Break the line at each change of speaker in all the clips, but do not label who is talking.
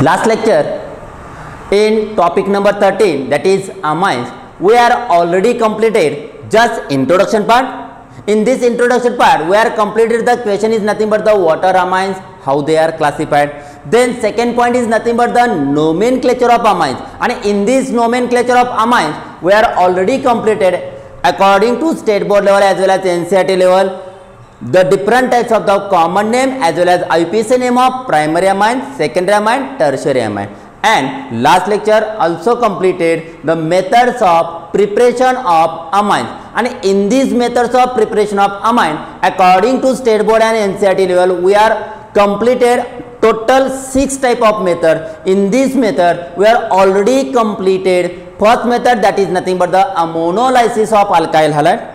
Last lecture in topic number 13, that is amines, we are already completed just introduction part. In this introduction part we are completed the question is nothing but the water amines, how they are classified. Then second point is nothing but the nomenclature of amines, and in this nomenclature of amines we are already completed according to state board level as well as NCERT level the different types of the common name as well as IUPAC name of primary amine, secondary amine, tertiary amine. And last lecture also completed the methods of preparation of amines, and in these methods of preparation of amine according to state board and NCERT level we are completed total 6 type of method. In this method we are already completed first method, that is nothing but the ammonolysis of alkyl halide.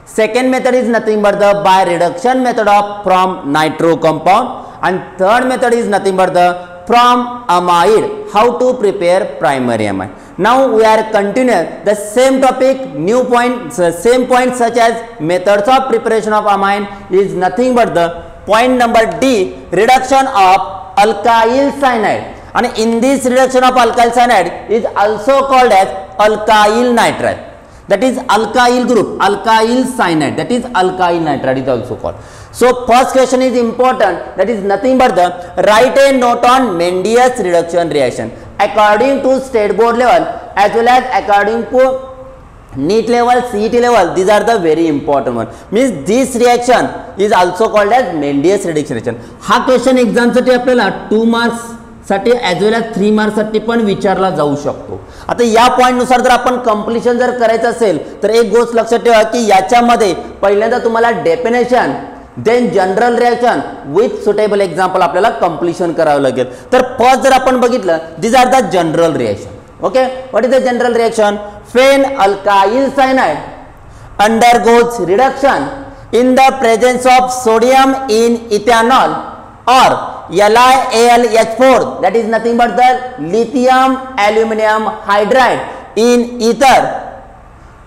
Second method is nothing but the by reduction method of from nitro compound, and third method is nothing but the from amide, how to prepare primary amine. Now we are continuing the same topic, new point, same point such as methods of preparation of amine is nothing but the point number D, reduction of alkyl cyanide, and in this reduction of alkyl cyanide is also called as alkyl nitrite, that is alkyl group, alkyl cyanide, that is alkyl nitrite is also called. So first question is important, that is nothing but the write a note on Mendeus reduction reaction according to state board level as well as according to NEET level, CET level. These are the very important one, means this reaction is also called as Mendeus reduction reaction. हा question exam साठी आपल्याला 2 marks साठी age well age 3 marks साठी पण विचारला जाऊ शकतो. आता या पॉइंट नुसार जर आपण कंप्लीशन जर करायचं असेल तर एक गोष्ट लक्षात ठेवा की याच्यामध्ये पहिल्यांदा तुम्हाला definition then general reaction with suitable example आपल्याला कंप्लीशन करावं लागेल. तर फर्स्ट जर आपण बघितलं these are the general reaction. Okay, what is the general reaction? Then alkyl cyanide undergoes reduction in the presence of sodium in ethanol or LiAlH4, that is nothing but the lithium aluminum hydride in ether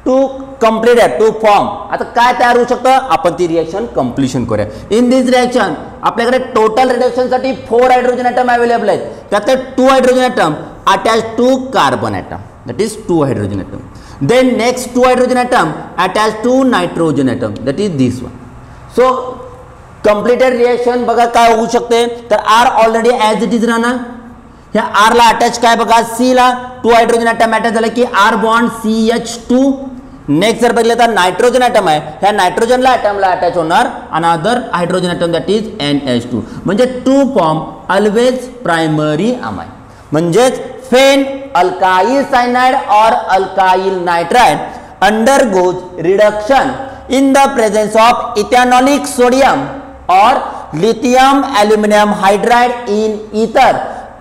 to complete to form. आता काय तयार होऊ शकतं आपण ती reaction completion करूया. In this reaction आपल्याकडे total reduction साठी 4 हायड्रोजन ॲटम अवेलेबल आहेत. त्यातले 2 hydrogen atom attach to carbon atom, that is 2 hydrogen atom. Then next 2 hydrogen atom attached to nitrogen atom, that is this one. So completed reaction बघा काय होऊ शकते, तर R already as it is राहणार. ह्या R ला attach काय बघा C ला 2 हायड्रोजन ॲटम अटॅच झाला की R बॉन्ड CH2. नेक्स्ट जर बघितलं तर नायट्रोजन ॲटम आहे, ह्या नायट्रोजनला ॲटमला अटॅच होणार another hydrogen atom, that is NH2. म्हणजे 2 फॉर्म ऑलवेज प्रायमरी अमाइन. म्हणजेच then alkyl cyanide or alkyl nitrite undergoes reduction in the presence of ethanolic sodium or lithium aluminum hydride in ether,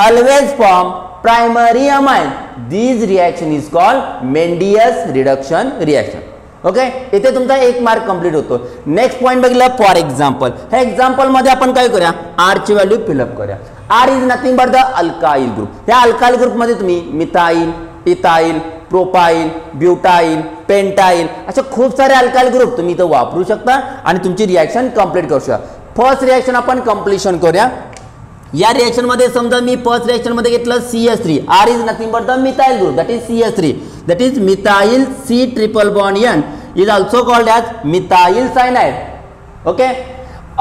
always form primary amine. This reaction is called Mendeus reduction reaction. Okay, इथे तुमचा 1 mark complete होतो. Next point बघितला for example. ह्या example मध्ये आपण काय करूया, R ची व्हॅल्यू फिलअप करूया. R is nothing but the alkyl group. ह्या अल्काइल ग्रुप मध्ये तुम्ही methyl, ethyl, propyl, butyl, pentyl असे खूप सारे अल्काइल ग्रुप तुम्ही इथं वापरू शकता आणि तुमची रिएक्शन कंप्लीट करू शकता. फर्स्ट रिएक्शन आपण कंप्लीशन करूया. या रिएक्शन मध्ये समजा मी फर्स्ट रिएक्शन मध्ये घेतलं CH3. R is nothing but the methyl group, that is CH3, that is methyl C triple bond N is also called as methyl cyanide. Okay,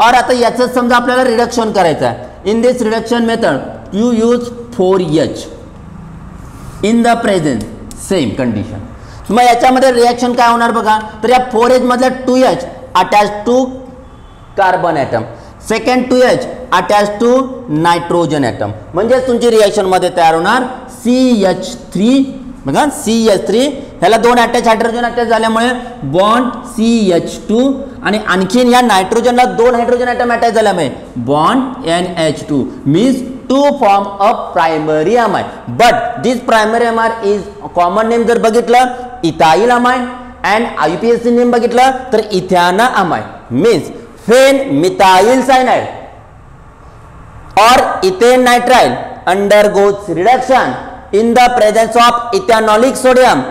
और आता याचं समजा आपल्याला रिडक्शन करायचं आहे. In this reduction method you use 4H in the presence same condition. मग याच्यामध्ये reaction काय होणार बघा, तर या 4H मधल्या 2H attach to carbon atom, second 2H attach to nitrogen atom. म्हणजे तुमची रिएक्शन मध्ये तयार होणार CH3. बघा CH3 ह्याला 2 अटॅच हायड्रोजन अटॅच झाल्यामुळे बॉन्ड CH2 आणि आणखीन या नायट्रोजनला 2 हायड्रोजन ॲटम अटॅच झाल्यामुळे bond NH2 means 2 form of primary amine. But this primary amine is common name जर बघितलं ethyl amine and IUPAC name बघितलं तर ethanamine. Means when methyl cyanide or ethane nitrile undergoes reduction in the presence of ethanolic sodium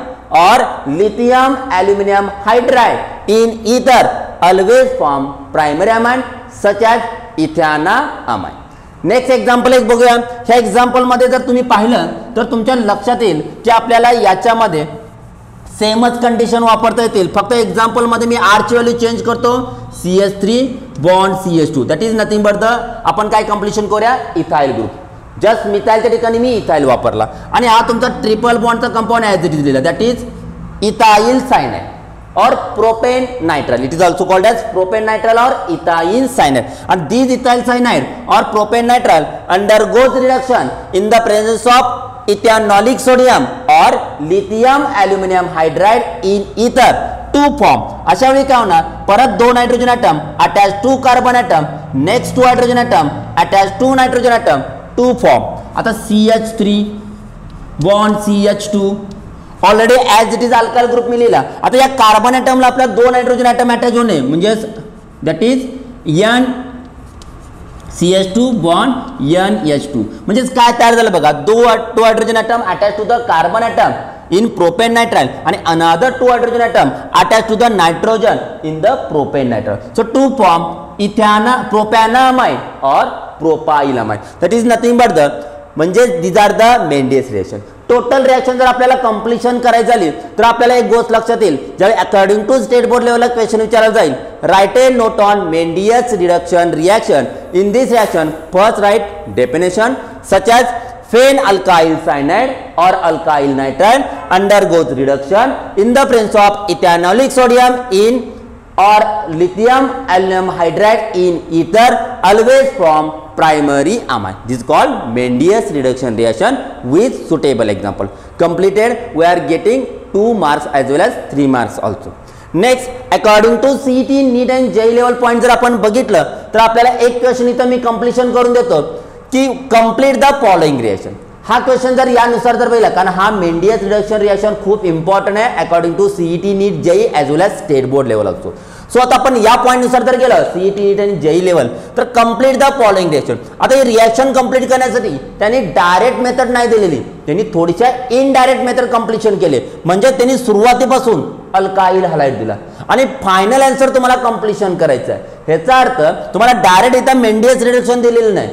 or lithium aluminum hydride in ether, always form primary amine such as ethana amine. Next example एक बघूया. ह्या example मध्ये जर तुम्ही पाहिलं तर तुमच्या लक्षात येईल की आपल्याला याच्यामध्ये सेमच कंडिशन वापरता येतील. फक्त एक्झाम्पल मध्ये मी R ची व्हॅल्यू चेंज करतो, CH3 bond CH2 that is nothing but the आपण काय कंप्लिशन करूया इथाइल ग्रुप. जस्ट मिथाइलच्या ठिकाणी मी इथाइल वापरला आणि हा तुमचा ट्रिपल बॉन्डचा कंपाऊंड ॲज इट इज दिला that is ethyl cyanide or propane nitrile. It is also called as propane nitrile or ethyl cyanide. And these ethyl cyanide or propane nitrile undergoes reduction in the presence of ethanolic sodium or lithium aluminum hydride in ether to form. अशा वेळी काय होणार, परत दोन hydrogen atom attach to carbon atom, next to hydrogen atom attach to nitrogen atom to form. आता CH3 bond CH2 already as it is alkyl group मी लिहिला. आता या कार्बन ॲटमला आपल्या दोन हायड्रोजन ॲटम अटॅच होणे म्हणजे that is NCH2 bond NH2 म्हणजे काय तयार झालं बघा, two hydrogen atom attach to the carbon atom in propane nitrile आणि another two hydrogen atom attach to the nitrogen in the propane nitrile. So to form propanamide और propylamine that is nothing but the म्हणजे these are the Mendius reaction. Total reaction जर आपल्याला completion करायची झाली तर आपल्याला एक गोष्ट लक्षात येईल, ज्यावेळी अकॉर्डिंग टू स्टेट बोर्ड लेवलला क्वेश्चन विचारला जाईल, right a note on Mendius reduction reaction. In this reaction first write definition such as when alkyl cyanide और alkyl nitrile undergoes reduction in the presence of ethanolic sodium in or lithium aluminum hydride in ether always from primary amine. This is called Mendius reduction reaction with suitable example. Completed, we are getting 2 marks as well as 3 marks also. Next, according to CET NEET and JEE level point जर आपण बघितलं तर आपल्याला एक question इथं मी completion करून देतो की कंप्लीट द फॉलोइंग रिएक्शन. हा क्वेश्चन जर यानुसार जर बघितला, कारण हा मेंडियस रिडक्शन रिएक्शन खूप इम्पॉर्टंट आहे according to CET NEET JEE as well as state board level also. सो आता आपण या पॉईंट नुसार जर गेलं CET NEET आणि JEE लेवल तर कंप्लीट द फॉलोइंग रिएक्शन. आता ही रिएक्शन कंप्लीट करण्यासाठी त्यांनी डायरेक्ट मेथड नाही दिलेली, त्यांनी थोडीशा इनडायरेक्ट मेथड कंप्लिशन केले. म्हणजे त्यांनी सुरुवातीपासून अल्काइल हलाइड दिला आणि फायनल आन्सर तुम्हाला कंप्लिशन करायचं आहे. ह्याचा अर्थ तुम्हाला डायरेक्ट इथं मेंडियस रिडक्शन दिलेलं नाही,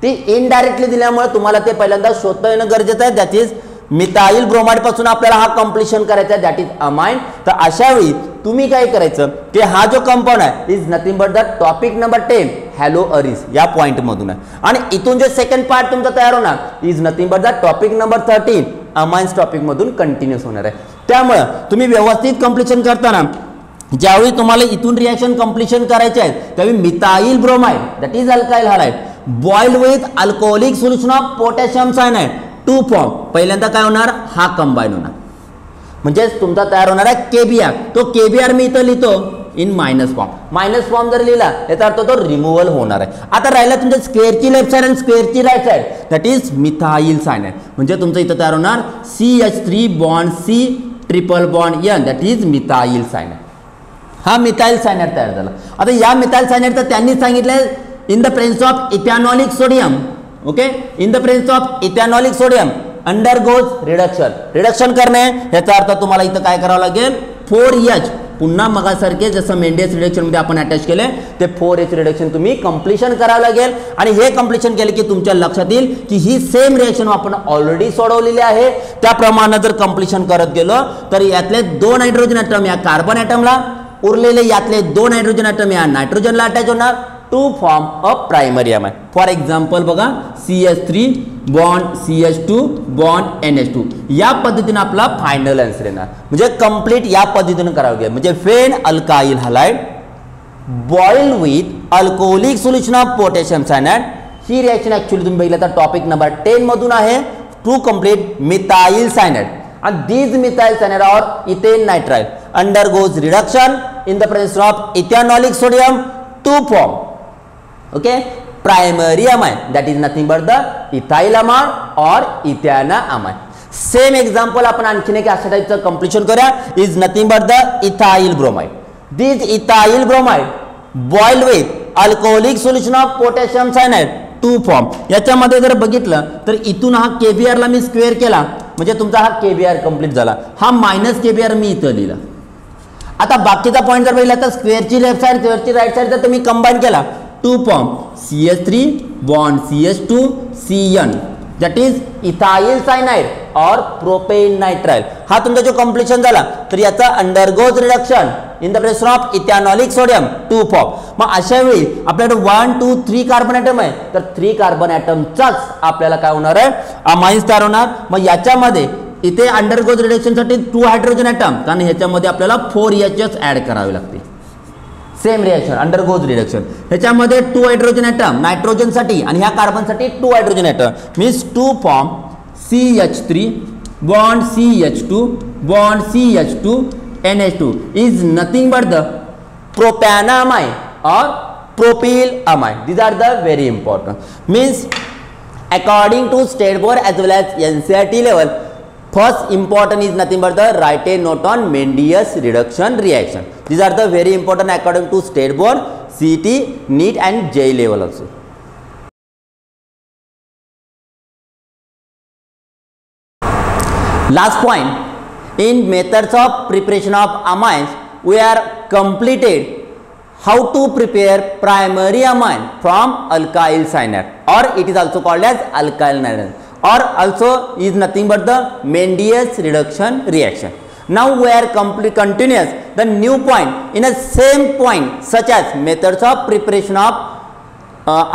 ती इनडायरेक्टली दिल्यामुळे तुम्हाला ते पहिल्यांदा शोधता येणं गरजेचं आहे. दॅट इज मिथाइल ब्रोमाइड पासून आपल्याला हा कंप्लिशन करायचा आहे दॅट इज अमाइन. तर अशा वेळी तुम्ही काय करायचं की हा जो कंपाऊंड आहे is nothing but the topic number 10 hello Aris या पॉइंट मधून आहे आणि इथून जे सेकंड पार्ट तुमचा तयार होणार is nothing but the topic number 13 amines topic मधून कंटिन्यूस होणार आहे. त्यामुळे तुम्ही व्यवस्थित कंप्लिशन करताना ज्यावेळी तुम्हाला इथून रिएक्शन कंप्लिशन करायचे आहे त्यावेळी methyl bromide that is alkyl halide boiled with alcoholic solution of potassium cyanide to form. पहिल्यांदा काय होणार, हा कंबाईन होणार म्हणजे तुमचा तयार होणार आहे केबीआर. तो केबीआर मी इथं लिहितो in minus form. Minus form जर लिहिला याचा अर्थ तो रिमूव्हल होणार आहे. आता राहिला तुमच्या स्क्वेअरची लेफ्ट साइड आणि स्क्वेअरची right side that is methyl cyanide म्हणजे तुमचं इथं तयार होणार CH3 bond C triple bond N that is methyl cyanide. हा मिथाइल सायनाइड तयार झाला. आता या मिथाइल सायनाइडचं त्यांनी सांगितलं in the presence of ethanolic sodium. Okay, in the presence of ethanolic sodium undergoes reduction. Reduction करणे याचा अर्थ तुम्हाला इथं काय करावं लागेल 4H पुन्हा मगासारखे जसं मेंडियस रिडक्शन मध्ये आपण अटॅच केले ते 4H रिडक्शन तुम्ही कंप्लिशन करावं लागेल. आणि हे कंप्लिशन केले की तुमच्या लक्षात येईल की ही सेम रिएक्शन आपण ऑलरेडी सोडवलेली आहे. त्याप्रमाणे जर कंप्लिशन करत गेलो तर यातले 2 हायड्रोजन ॲटम या कार्बन ॲटमला, उरलेले यातले 2 हायड्रोजन ॲटम या नायट्रोजनला अटॅच होणार to form a primary amine. For example बघा CH3 bond CH2 bond NH2 या पद्धतीने आपला फायनल आन्सर येणार. म्हणजे कंप्लीट या पद्धतीने करावं लागेल. म्हणजे when alkyl halide boiled with alcoholic solution of potassium cyanide. ही रिएक्शन ऍक्च्युअली तुम्ही बघितलं तर टॉपिक नंबर 10 मधून आहे to complete methyl cyanide. And these methyl cyanide or ethane nitrile undergoes reduction in the presence of ethanolic sodium to form primary amine that is nothing but the ethylamine or ethanoamine. Same example आपण आणखीन एक अशा टाइपचं completion करूया is nothing but the ethyl bromide. This ethyl bromide boiled with alcoholic solution of potassium cyanide to form. याच्यामध्ये जर बघितलं तर इथून हा KBr ला मी स्क्वेअर केला म्हणजे तुमचा हा KBr कंप्लीट झाला. हा मायनस KBr मी इथं लिहिला. आता बाकीचा पॉईंट जर बघितला तर स्क्वेअरची लेफ्ट साइड स्क्वेअरची राईट साइड जर तुम्ही कंबाईन केला to form CH3 bond CH2 CN, that is ethyl cyanide और प्रोपेन नायट्राइल. हा तुमचा जो कंप्लीशन झाला तर याचा undergoes reduction in the presence of ethanolic sodium to form. मग अशा वेळी आपल्याकडे 1 2 3 कार्बन ॲटम आहे तर 3 कार्बन ॲटमचाच आपल्याला काय होणार आहे अमाइन्स तयार होणार. मग याच्यामध्ये इथे अंडरगोज रिडक्शनसाठी 2 हायड्रोजन ॲटम, कारण ह्याच्यामध्ये आपल्याला 4H's ॲड करावे लागते. सेम रिएक्शन अंडरगोज रिडक्शन, ह्याच्यामध्ये 2 हायड्रोजन ॲटम नायट्रोजनसाठी आणि ह्या कार्बनसाठी 2 hydrogen atom means 2 form CH3 bond CH2 bond CH2 NH2 is nothing but the propanamide or propylamide. These are the very important. Means according to state board as well as NCERT level, first important is nothing but the write a note on Mendeus reduction reaction. These are the very important according to state board, CET, NEET and JEE level also. Last point, in methods of preparation of amines we are completed how to prepare primary amine from alkyl cyanide, or it is also called as alkyl nitrogen, or also is nothing but the Mendeus reduction reaction. Now we are continuous the new point in a same point such as methods of preparation of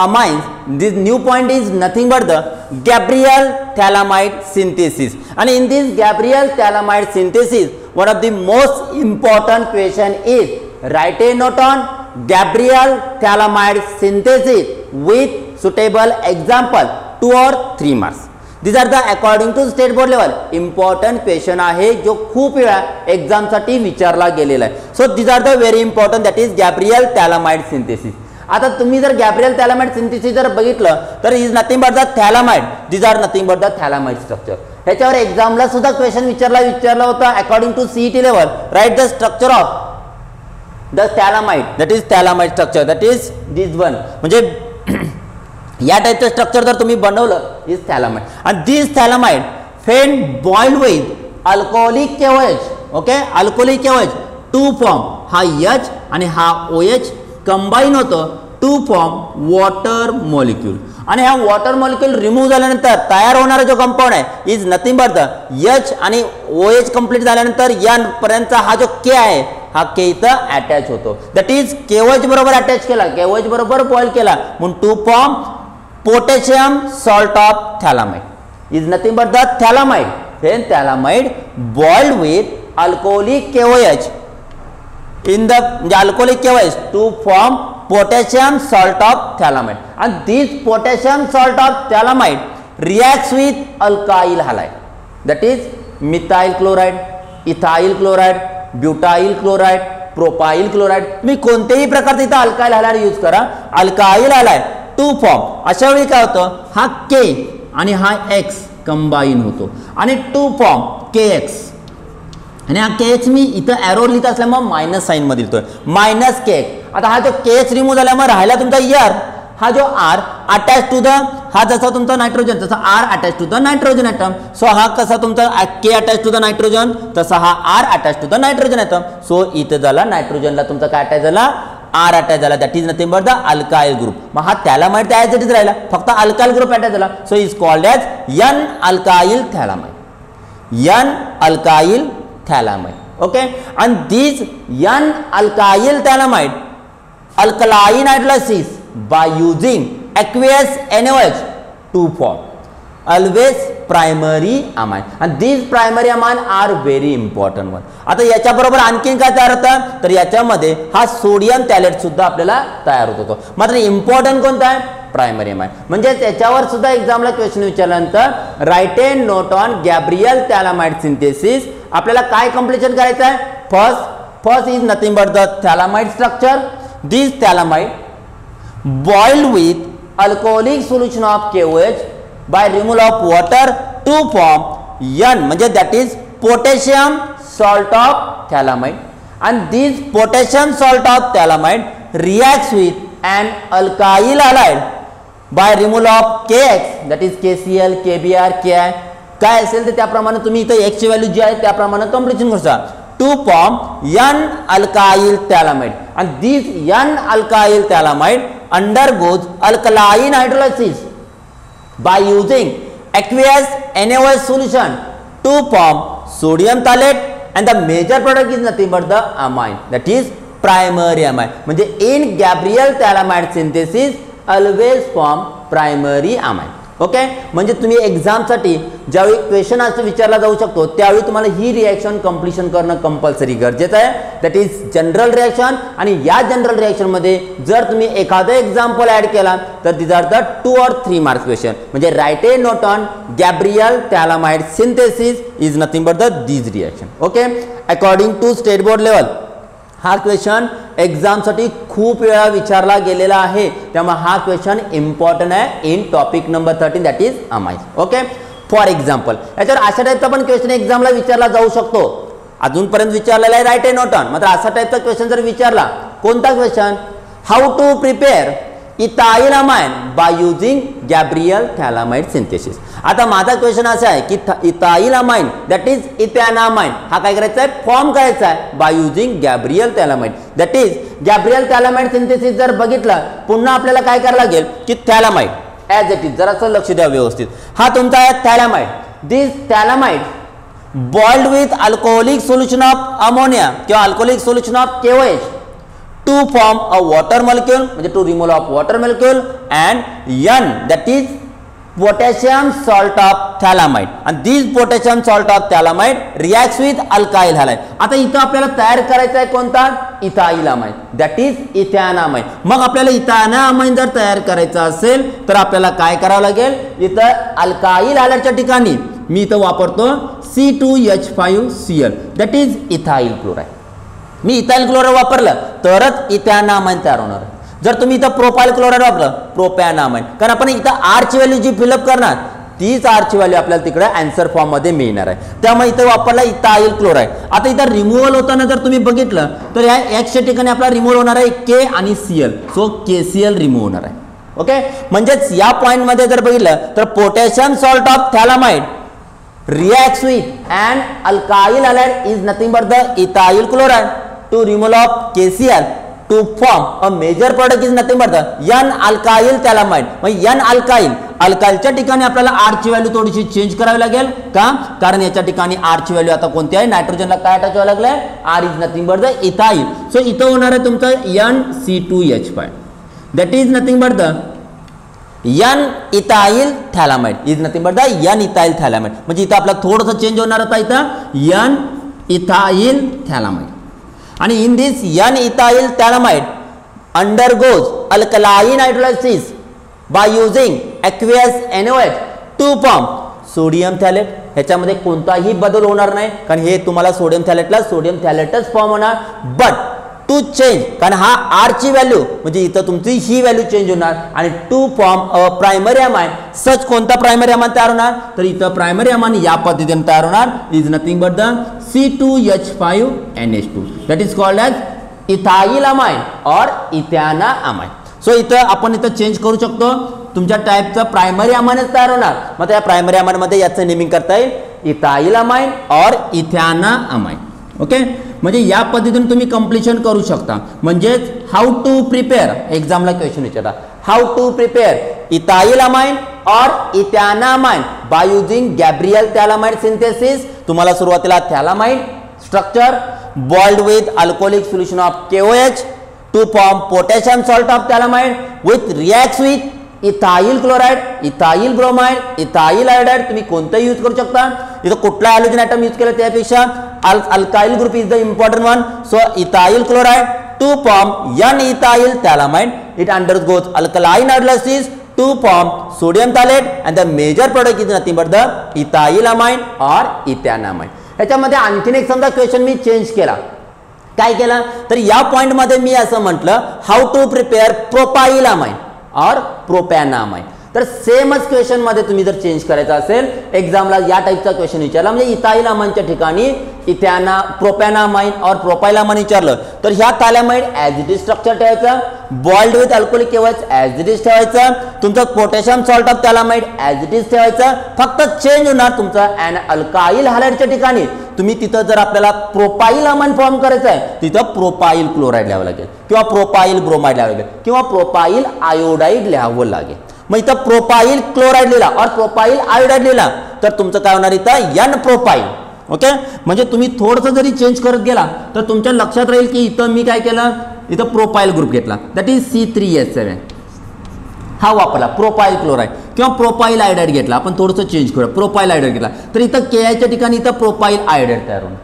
amines. This new point is nothing but the Gabriel phthalimide synthesis, and in this Gabriel phthalimide synthesis one of the most important question is write a note on Gabriel phthalimide synthesis with suitable example 2 or 3 marks. These are the according to state board level important question आहे जो खूप वेळा exam साठी विचारला गेलेला आहे. So these are the very important, that is Gabriel phthalimide synthesis. आता तुम्ही जर गॅब्रियल थॅलामाइड सिंथेसिस जर बघितलं तर is nothing but the phthalimide. These are nothing but the phthalimide structure. ह्याच्यावर एक्झामला सुद्धा क्वेश्चन विचारला होता according to CET level, right the structure of the phthalimide, that is phthalimide structure, that is this one. म्हणजे या टाईपचं structure जर तुम्ही बनवलं इज थॅलामाइड, आणि this phthalimide when boiled with alcoholic KOH. Okay, alcoholic KOH to form, हा H आणि हा OH कंबाईन होतं टू फॉर्म वॉटर मॉलिक्यूल, आणि हा वॉटर मॉलिक्यूल रिमूव्ह झाल्यानंतर तयार होणारा जो कंपाऊंड आहे is nothing but the H आणि OH कंप्लीट झाल्यानंतर N पर्यंतचा हा जो K आहे हा K इथं अटॅच होतो. दॅट इज KOH बरोबर अटॅच केला, KOH बरोबर बॉइल केला म्हणून to form potassium salt of phthalimide is nothing but the phthalimide. Then phthalimide boiled with alcoholic KOH in the alcoholic KOH to form potassium salt of thalamide, and this potassium salt of thalamide reacts with alkyl halide, that is methyl chloride, ethyl chloride, butyl chloride, propyl chloride. तुम्ही कोणतेही प्रकारचे इथं alkyl halide use करा, alkyl halide to form. अशा वेळी काय होतं, हा K आणि हा X कंबाईन होतो आणि टू फॉर्म KX, आणि हा KH मी इथं ॲरो लिहित असल्यामुळे मायनस साईन मध्ये लिहितोय मायनस KX. आता हा जो KH रिमूव्ह झाल्यामुळे राहिला तुमचा R, हा जो R अटॅच टू द, हा जसा तुमचा नायट्रोजन तसा R attach to the nitrogen atom. So हा कसा तुमचा K attach to the nitrogen तसा हा R attach to the nitrogen atom. So इथं झाला नायट्रोजनला तुमचा काय अटॅच झाला, R अटॅच झाला, that is nothing but the alkyl group. मग हा थॅलामाइड त्यासाठीच राहिला, फक्त अल्काइल ग्रुप अटॅच झाला. So is called as N alkyl phthalimide, N alkyl thalamide. Okay, and these N alkyl thalamide alkaline hydrolysis by using aqueous NaOH to form always primary amine, and these primary amine are very important one. आता याच्या बरोबर आणखीन काय तयार होतं तर याच्यामध्ये हा सोडियम थॅलेट सुद्धा आपल्याला तयार होत होतो. मात्र इम्पॉर्टंट कोणता आहे, प्रायमरी अमाइन. म्हणजे त्याच्यावर सुद्धा एक्झामला क्वेश्चन विचारल्यानंतर write a note on Gabriel phthalimide synthesis. आपल्याला काय कंप्लीशन करायचं आहे, first is nothing but the phthalimide structure. This phthalimide boiled with alcoholic solution of KOH by removal of water to form N, म्हणजे that is potassium salt of phthalimide, and this potassium salt of thalamide reacts with an alkyl halide by removal of KX, that is KCl, KBr, Ki. काय असेल तर त्याप्रमाणे तुम्ही इथे X ची value जी आहे त्याप्रमाणे कॉम्प्लिशन करा to form N alkyl thalamide, and this N alkyl thalamide undergoes alkaline hydrolysis by using aqueous NaOH solution to form sodium phthalate and the major product is nothing but the amine, that is primary amine. म्हणजे in Gabriel phthalamide synthesis always form primary amine. Okay म्हणजे तुम्ही एक्झामसाठी ज्यावेळी question असं विचारला जाऊ शकतो त्यावेळी तुम्हाला ही रिॲक्शन कंप्लीशन करणं कंपल्सरी गरजेचं आहे. That is general reaction. आणि या जनरल रिॲक्शन मध्ये जर तुम्ही एखादं एक्झाम्पल ऍड केला तर this are the 2 or 3 marks question. म्हणजे write a note on Gabriel phthalimide synthesis is nothing but the this reaction. Okay according to state board level हा क्वेश्चन एक्झामसाठी खूप वेळा विचारला गेलेला आहे, त्यामुळे हा क्वेश्चन इम्पॉर्टंट आहे in topic number 13 that is amine. Okay for example याच्यावर अशा टाईपचा पण क्वेश्चन एक्झामला विचारला जाऊ शकतो. अजूनपर्यंत विचारलेला आहे राईट ए नोट ऑन. मात्र असा टाईपचा क्वेश्चन जर विचारला कोणता question, how to prepare ethyl amine by using Gabriel phthalimide synthesis. आता माझा क्वेश्चन असा आहे की ethyl amine that is ethanamine हा काय करायचा आहे, फॉर्म करायचा आहे by using Gabriel phthalimide. That is Gabriel phthalimide synthesis जर बघितलं पुन्हा आपल्याला काय करायला लागेल की थॅलामाइड ॲज इट इज, जरासं लक्ष द्या व्यवस्थित. हा तुमचा आहे phthalimide. This phthalimide boiled with alcoholic solution of ammonia किंवा alcoholic solution of KOH to form a water molecule म्हणजे to remove of water molecule and N that is potassium salt of thalamide and this potassium salt of thalamide reacts with alkyl halide. आता इथं आपल्याला तयार करायचा आहे कोणता, ethyl amine that is इथॅनामाइन. मग आपल्याला इथॅनामाइन जर तयार करायचा असेल तर आपल्याला काय करावं लागेल, इथं अल्काइल हायलाइडच्या ठिकाणी मी इथं वापरतो C2H5Cl that is ethyl chloride. Me ethyl chloride वापरलं तरच इथॅनामाइन तयार होणार. जर तुम्ही इथं प्रोपाइल क्लोराइड वापरलं प्रोपॅनामाइन, कारण आपण इथं R ची व्हॅल्यू जी फिलअप करणार तीच R ची व्हॅल्यू आपल्याला तिकडे आन्सर फॉर्म मध्ये मिळणार आहे. त्यामुळे इथं वापरला इथाइल क्लोराइड. आता इथं रिमूव्हल होताना जर तुम्ही बघितलं तर या X च्या ठिकाणी आपला रिमूव्हल होणार आहे K आणि Cl, सो KCl रिमूव्ह होणार आहे. ओके म्हणजेच या पॉइंट मध्ये जर बघितलं तर potassium salt of phthalimide reacts with an alkyl halide is nothing but the ethyl chloride to remove of KCl to form a major product is nothing but the N-alkyl thalamide. म्हणजे N-alkyl अल्काइलच्या ठिकाणी आपल्याला R ची value थोडीशी change करावी लागेल का, कारण याच्या ठिकाणी R ची व्हॅल्यू आता कोणती आहे, नायट्रोजनला काय अटॅच व्हायला लागलाय, R is nothing but the ethyl. So इथं होणार आहे तुमचं NC2H5 that is nothing but the N-ethyl thalamide is nothing but the N-ethyl thalamide. म्हणजे इथं आपला थोडंसं चेंज होणार होता इथं N-ethyl thalamide. आणि in this N-ethyl thalamide undergoes alkaline hydrolysis by using aqueous NaOH to form sodium phthalate. ह्याच्यामध्ये कोणताही बदल होणार नाही कारण हे तुम्हाला सोडियम थॅलेटला सोडियम थॅलेटच फॉर्म होणार. बट टू चेंज कारण हा R ची व्हॅल्यू म्हणजे इथं तुमची ही व्हॅल्यू चेंज होणार आणि to form a primary amine. Such कोणता प्रायमरी अमाइन तयार होणार तर इथं प्रायमरी अमाइन या पद्धतीने तयार होणार is nothing but the C2H5NH2 that is called as ethyl amine और इथॅना अमाइन. सो इथं आपण इथं चेंज करू शकतो, तुमच्या टाईपचा प्रायमरी अमाइनच तयार होणार. मग त्या प्रायमरी अमाइन मध्ये याचं नेमिंग करता येईल इथाइल अमाइन और इथॅना अमाइन. ओके म्हणजे या पद्धतीने तुम्ही कंप्लीशन करू शकता. म्हणजेच हाऊ टू प्रिपेअर एक्झामला क्वेश्चन विचारला, how to prepare ethyl amine और ethanamine by using Gabriel phthalimide synthesis. तुम्हाला सुरुवातीला phthalimide structure boiled with alcoholic solution of KOH to form potassium salt of phthalimide with reacts with ethyl chloride, ethyl bromide, ethyl iodide तुम्ही कोणताही use करू शकता. इथं कुठला halogen item use केला त्यापेक्षा alkyl group is the important one. So ethyl chloride to form N-ethyl thalamide it undergoes alkaline hydrolysis to form sodium phthalate and the major product is nothing but the ethyl amine or ethanamine. ह्याच्यामध्ये आणखीन एक समजा question मी change केला, काय केला तर या point मध्ये मी असं म्हटलं how to prepare propyl amine or propanamine. तर सेमच क्वेश्चन मध्ये तुम्ही जर चेंज करायचा असेल एक्झामला या टाईपचा क्वेश्चन विचारला म्हणजे इथाइल अमाइनच्या ठिकाणी प्रोपॅनामाइन और प्रोपाइल अमाइन विचारलं तर ह्या phthalimide as it is structure ठेवायचं बॉइल्ड विथ अल्कोहोलिक केवळ ॲज इट इज ठेवायचं, तुमचं potassium salt of phthalimide as it is ठेवायचं, फक्त चेंज होणार तुमचं ॲन अल्काइल हॅलाइडच्या ठिकाणी तुम्ही तिथं जर आपल्याला प्रोपाइल अमाइन फॉर्म करायचं आहे तिथं प्रोपाइल क्लोराइड लिहावं लागेल किंवा प्रोपाइल ब्रोमाइड लिहावं लागेल किंवा प्रोपाइल आयोडाइड लिहावं लागेल. मग इथं प्रोपाइल क्लोराइड लिहिला और प्रोपाइल आयोडाइड लिहिला तर तुमचं काय होणार इथं एन प्रोपाइल. ओके, म्हणजे तुम्ही थोडंसं जरी चेंज करत गेला तर तुमच्या लक्षात राहील की इथं मी काय केलं, इथं प्रोपाइल ग्रुप घेतला दॅट इज C3H7 हा वापरला प्रोपाइल क्लोराइड किंवा प्रोपाइल आयोडाइड घेतला, आपण थोडंसं चेंज करूया प्रोपाइल आयोडाइड घेतला तर इथं KIच्या ठिकाणी इथं प्रोपाइल आयोडाइड तयार होणार.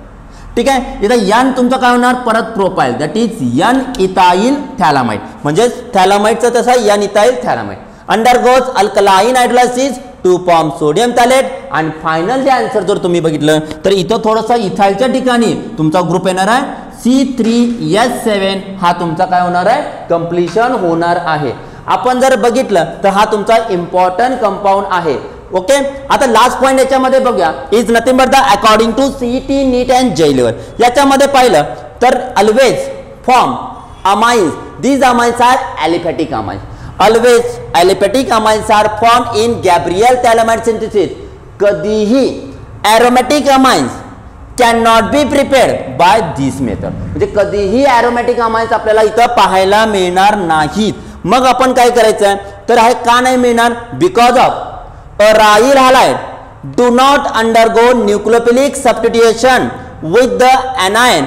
ठीक आहे, इथं यान तुमचं काय होणार परत propyl that is N ethyl phthalimide, म्हणजे थॅलामाइडचं तसा N ethyl phthalimide undergoes alkaline hydrolysis to form sodium phthalate. आणि फायनल जे आन्सर जर तुम्ही बघितलं तर इथं थोडंसं इथाइलच्या ठिकाणी तुमचा ग्रुप येणार आहे C3H7 हा तुमचा काय होणार आहे कंप्लीशन होणार आहे. आपण जर बघितलं तर हा तुमचा इम्पॉर्टंट कंपाऊंड आहे. ओके, आता लास्ट पॉइंट याच्यामध्ये बघूया is nothing but the according to CET NEET and JEE level. याच्यामध्ये पाहिलं तर always form amines, these amines are aliphatic amines. Always aliphatic amines are formed in Gabriel thalamide synthesis. कधीही aromatic amines cannot be prepared by this method. म्हणजे कधीही aromatic amines आपल्याला इथं पाहायला मिळणार नाहीत. मग आपण काय करायचं तर हे का नाही मिळणार, because of aryl halide do not undergo nucleophilic substitution with the anion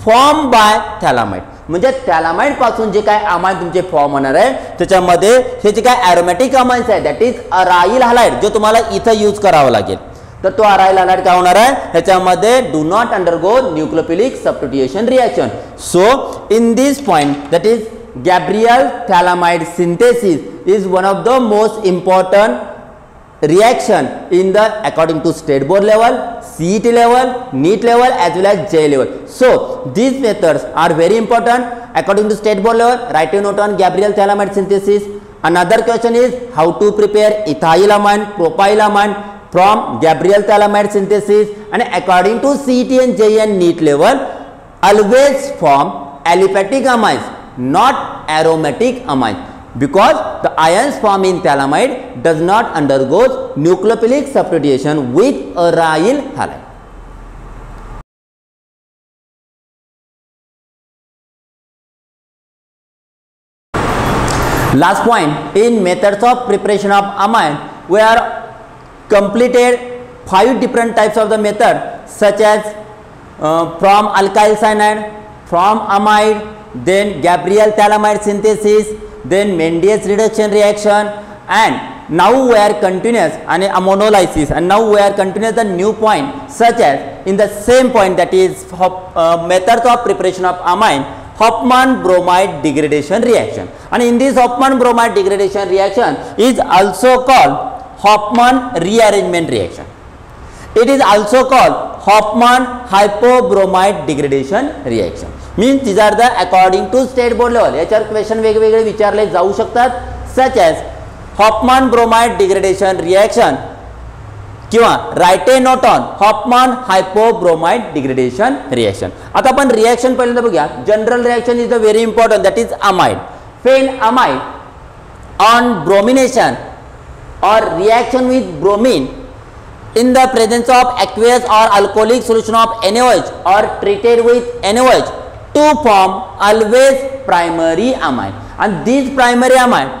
formed by thalamide. म्हणजे थॅलामाइड पासून जे काय अमाइन तुमचे फॉर्म होणार आहे त्याच्यामध्ये हे जे काय ॲरोमॅटिक अमाइन्स आहे दॅट इज अराइल हॅलाइड जो तुम्हाला इथं यूज करावा लागेल. तर तो अराइल हॅलाइड काय होणार आहे ह्याच्यामध्ये do not undergo nucleophilic substitution reaction. So in this point that is Gabriel phthalimide synthesis is one of the most important reaction in the according to state board level, CET level, NEET level as well as JEE level. So these methods are very important according to state board level. Write a note on Gabriel thalamide synthesis. Another question is how to prepare ethyl amine, propyl amine from Gabriel thalamide synthesis. And according to CET and JEE and NEET level, always form aliphatic amines, not aromatic amines. Because the ions formed in thalamide does not undergo nucleophilic substitution with aryl halide. Last point in methods of preparation of amine, we are completed 5 different types of the method such as from alkyl cyanide, from amide, then Gabriel thalamide synthesis, then Mendes reduction reaction, and now we are continuous and ammonolysis, and now we are continuous the new point such as in the same point that is methods of preparation of amine, Hofmann bromide degradation reaction. And in this Hofmann bromide degradation reaction is also called Hofmann rearrangement reaction. It is also called Hofmann hypobromide degradation reaction. Means these are the according to state board level. याच्यावर question वेगवेगळे विचारले जाऊ शकतात such as Hofmann bromide degradation reaction किंवा write a note on Hofmann hypobromide degradation reaction. आता आपण reaction पहिल्यांदा बघूया. General reaction is the very important that is amide. Fan amide on bromination or reaction with bromine in the presence of aqueous or alcoholic solution of NaOH or treated with NaOH to form always primary amine. And this primary amine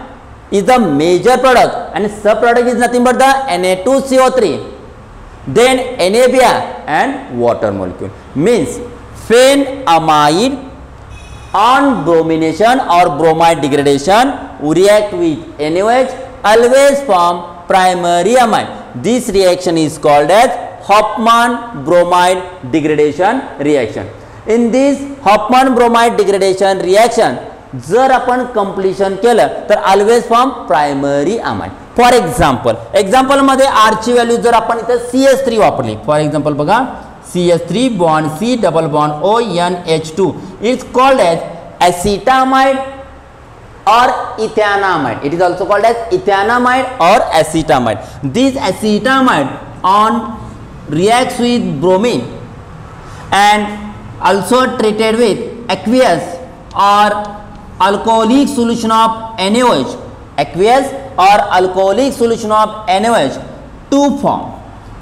is the major product and subproduct is nothing but the Na2CO3, then NABr and water molecule. Means phenamide on bromination or bromide degradation react with NaOH always form primary amine. This reaction is called as Hofmann bromide degradation reaction. In this Hofmann bromide degradation reaction जर आपण completion केलं तर always form primary amine. For example मध्ये R ची value जर आपण इथे CH3 वापरली, for example बघा CH3 bond C double bond ONH2 is called as acetamide or ethanamide. It is also called as ethanamide or acetamide. This acetamide on reacts with bromine and also treated with aqueous or alcoholic solution of NaOH, aqueous or alcoholic solution of NaOH to form.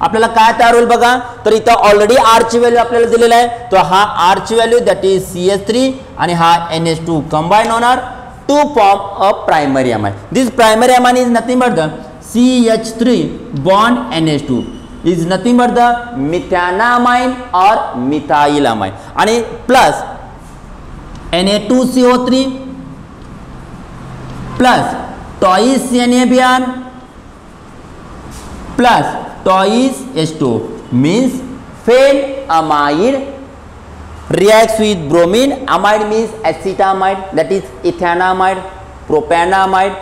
आपल्याला काय तयार होईल बघा, तर इथं already R ची value आपल्याला दिलेला आहे, तर हा R ची व्हॅल्यू दॅट इज CH3 आणि हा NH2 कंबाईन होणार to form a primary amine. This primary amine is nothing but the CH3 bond NH2 is nothing but the methanamine और मिथाइलामाइन आणि plus Na2CO3 plus twice NaBr plus twice H2 means phenamide reacts with bromine. Amide means acetamide, that is ethanamide, propanamide,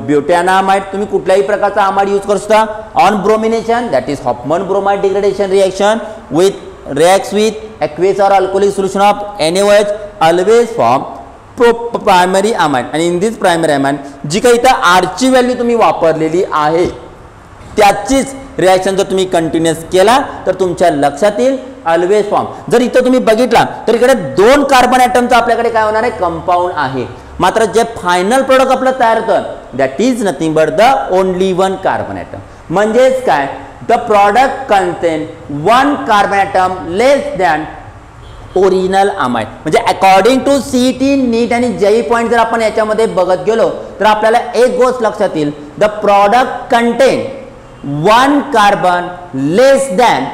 butanamide. तुम्ही कुठल्याही प्रकारचा amide use करू शकता. On bromination that is Hofmann bromide degradation reaction with reacts with aqueous or alcoholic solution of NaOH always form primary amine. आणि in this primary amine जी काही इथं R ची value तुम्ही वापरलेली आहे त्याचीच रिएक्शन जर तुम्ही कंटिन्यूअस केला तर तुमच्या लक्षात येईल ऑलवेज फॉर्म. जर इथं तुम्ही बघितला तर इकडे 2 कार्बन ॲटमचा आपल्याकडे काय होणार आहे, कंपाऊंड आहे. मात्र जे फायनल प्रोडक्ट आपलं तयार होतं that is nothing but the only 1 carbon atom. म्हणजेच काय, the product contain 1 carbon atom less than original amide. म्हणजे अकॉर्डिंग टू CET नीट आणि JEE पॉईंट जर आपण याच्यामध्ये बघत गेलो तर आपल्याला एक गोष्ट लक्षात येईल, the product contain 1 carbon less than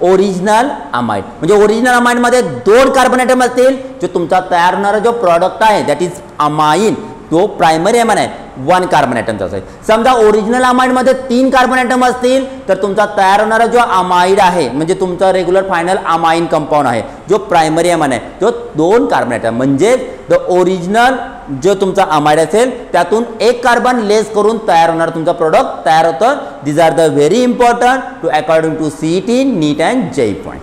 original amide. म्हणजे ओरिजिनल अमाइड मध्ये 2 कार्बन ॲटम असतील, जो तुमचा तयार होणारा जो प्रॉडक्ट आहे दॅट इज अमाइन तो प्रायमरी अमाइन आहे 1 कार्बन ॲटमचा असेल. समजा ओरिजिनल अमाइड मध्ये 3 कार्बन ॲटम असतील तर तुमचा तयार होणारा जो अमाइड आहे म्हणजे तुमचा रेग्युलर फायनल अमाइन कंपाऊंड आहे जो प्रायमरी अमाइन आहे तो 2 कार्बन ॲटम. म्हणजे द ओरिजिनल जो तुमचा अमाइड असेल त्यातून 1 कार्बन लेस करून तयार होणार तुमचा प्रोडक्ट तयार होतं. These are the very important to according to CET NEET and JEE point.